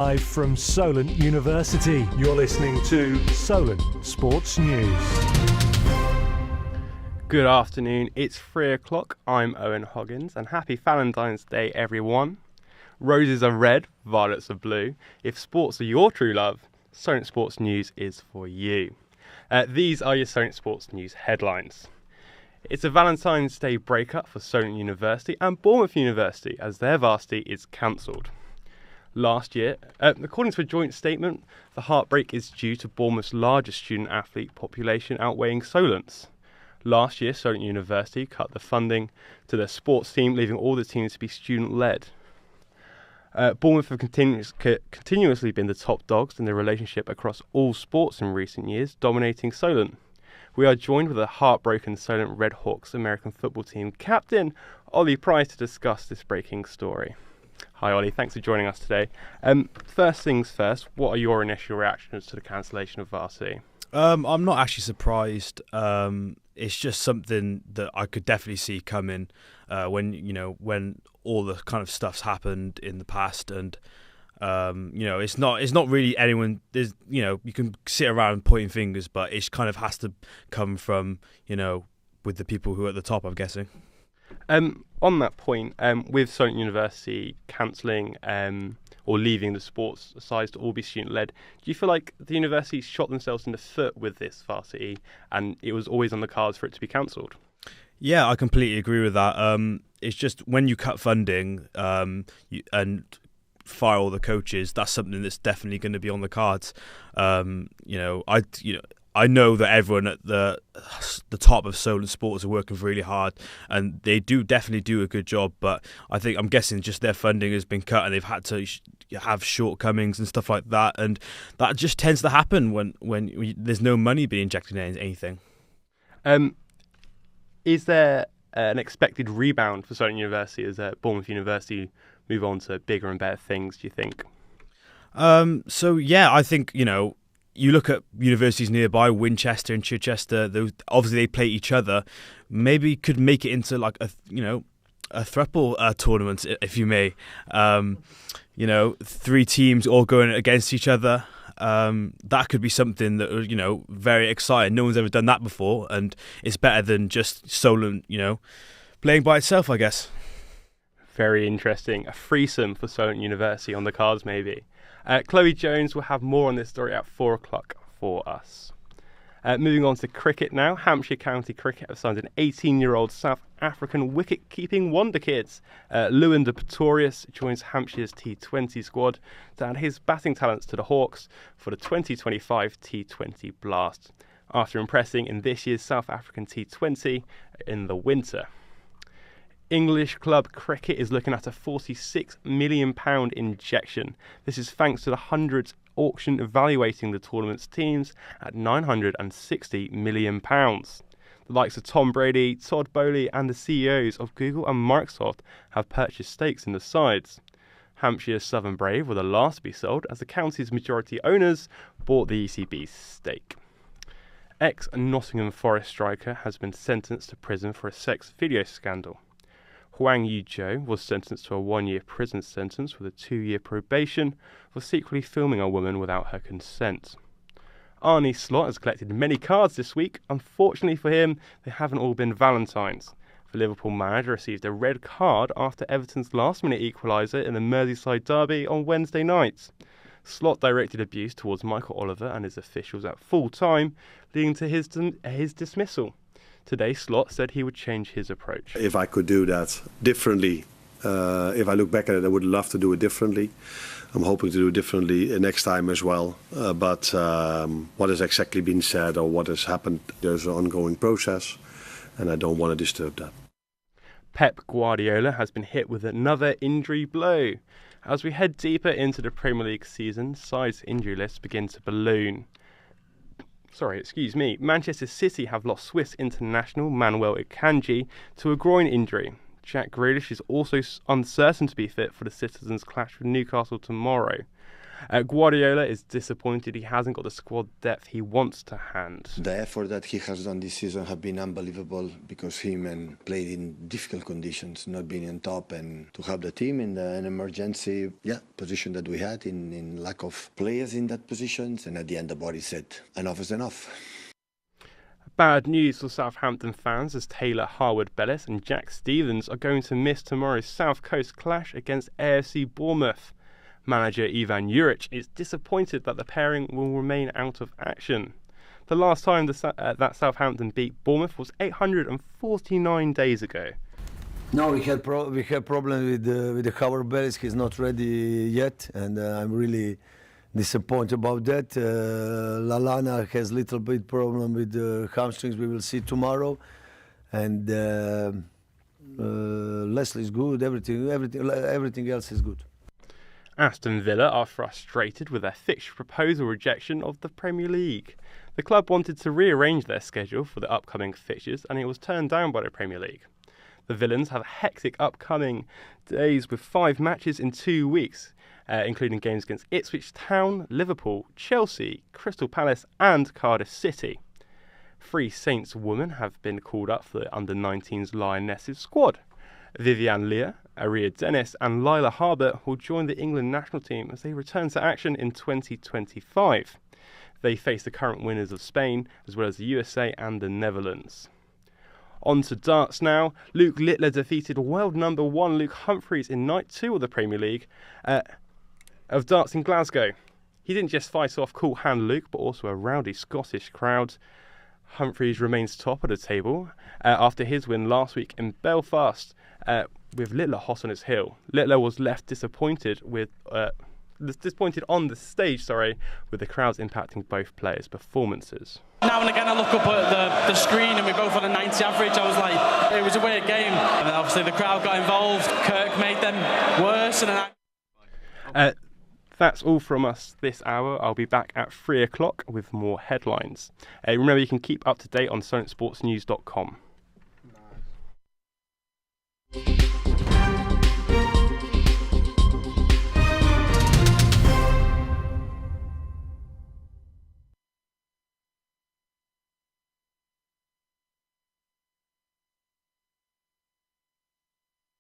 Live from Solent University, you're listening to Solent Sports News. Good afternoon, it's 3 o'clock, I'm Owen Hoggins, and happy Valentine's Day everyone. Roses are red, violets are blue. If sports are your true love, Solent Sports News is for you. These are your Solent Sports News headlines. It's a Valentine's Day breakup for Solent University and Bournemouth University as their varsity is cancelled. Last year, according to a joint statement, the heartbreak is due to Bournemouth's largest student-athlete population outweighing Solent's. Last year, Solent University cut the funding to their sports team, leaving all the teams to be student-led. Bournemouth have continuously been the top dogs in their relationship across all sports in recent years, dominating Solent. We are joined with a heartbroken Solent Red Hawks American football team captain, Ollie Price, to discuss this breaking story. Hi Ollie, thanks for joining us today. First things first, what are your initial reactions to the cancellation of varsity? I'm not actually surprised. It's just something that I could definitely see coming when all the kind of stuff's happened in the past, and it's not really anyone. There's you can sit around pointing fingers, but it kind of has to come from with the people who are at the top, I'm guessing. On that point, with Solent University cancelling or leaving the sports sides to all be student-led, do you feel like the university shot themselves in the foot with this varsity and it was always on the cards for it to be cancelled? Yeah, I completely agree with that. It's just when you cut funding and fire all the coaches, that's something that's definitely going to be on the cards. I know that everyone at the top of Solent Sports are working really hard, and they definitely do a good job. But I'm guessing just their funding has been cut, and they've had to have shortcomings and stuff like that, and that just tends to happen when there's no money being injected in anything. Is there an expected rebound for Solent University as Bournemouth University move on to bigger and better things? Do you think? I think you look at universities nearby, Winchester and Chichester. Obviously they play each other. Maybe could make it into like a thruple tournament, if you may. 3 teams all going against each other. That could be something that very exciting. No one's ever done that before, and it's better than just Solent, playing by itself, I guess. Very interesting. A threesome for Solent University on the cards, maybe. Chloe Jones will have more on this story at 4 o'clock for us. Moving on to cricket now. Hampshire County Cricket have signed an 18-year-old South African wicket-keeping wonder kid. Lewin de Pretorius joins Hampshire's T20 squad to add his batting talents to the Hawks for the 2025 T20 Blast, after impressing in this year's South African T20 in the winter. English club cricket is looking at a £46 million injection. This is thanks to the Hundreds auction evaluating the tournament's teams at £960 million. The likes of Tom Brady, Todd Bowley and the CEOs of Google and Microsoft have purchased stakes in the sides. Hampshire's Southern Brave were the last to be sold as the county's majority owners bought the ECB's stake. Ex-Nottingham Forest striker has been sentenced to prison for a sex video scandal. Huang Yu-jo was sentenced to a 1-year prison sentence with a 2-year probation for secretly filming a woman without her consent. Arne Slot has collected many cards this week. Unfortunately for him, they haven't all been Valentines. The Liverpool manager received a red card after Everton's last-minute equaliser in the Merseyside derby on Wednesday night. Slot directed abuse towards Michael Oliver and his officials at full time, leading to his dismissal. Today, Slot said he would change his approach. If I could do that differently, if I look back at it, I would love to do it differently. I'm hoping to do it differently next time as well. But what has exactly been said or what has happened, there's an ongoing process, and I don't want to disturb that. Pep Guardiola has been hit with another injury blow. As we head deeper into the Premier League season, sides' injury lists begin to balloon. Manchester City have lost Swiss international Manuel Akanji to a groin injury. Jack Grealish is also uncertain to be fit for the Citizens' clash with Newcastle tomorrow. Guardiola is disappointed he hasn't got the squad depth he wants to hand. The effort that he has done this season have been unbelievable because he played in difficult conditions, not being on top, and to have the team in an emergency position that we had in lack of players in that positions, and at the end the body said enough is enough. Bad news for Southampton fans as Taylor Harwood-Bellis and Jack Stevens are going to miss tomorrow's South Coast clash against AFC Bournemouth. Manager Ivan Juric is disappointed that the pairing will remain out of action. The last time that Southampton beat Bournemouth was 849 days ago. No, we had problem with the Harwood-Bellis. He's not ready yet, and I'm really disappointed about that. Lallana has little bit problem with the hamstrings. We will see tomorrow, and Leslie is good. Everything else is good. Aston Villa are frustrated with their fixture proposal rejection of the Premier League. The club wanted to rearrange their schedule for the upcoming fixtures, and it was turned down by the Premier League. The Villains have hectic upcoming days with 5 matches in 2 weeks, including games against Ipswich Town, Liverpool, Chelsea, Crystal Palace and Cardiff City. 3 Saints women have been called up for the under-19s Lionesses squad. Viviane Leah, Aria Dennis and Lila Harbour will join the England national team as they return to action in 2025. They face the current winners of Spain, as well as the USA and the Netherlands. On to darts now. Luke Littler defeated world number 1 Luke Humphries in night 2 of the Premier League of darts in Glasgow. He didn't just fight off cool hand Luke, but also a rowdy Scottish crowd. Humphries remains top of the table after his win last week in Belfast, with Littler hot on his heel. Littler was left disappointed on the stage, with the crowds impacting both players' performances. Now and again I look up at the screen and we both on a 90 average. I was like, it was a weird game. And then obviously the crowd got involved. Kirk made them worse. That's all from us this hour. I'll be back at 3 o'clock with more headlines. Remember, you can keep up to date on solentsportsnews.com.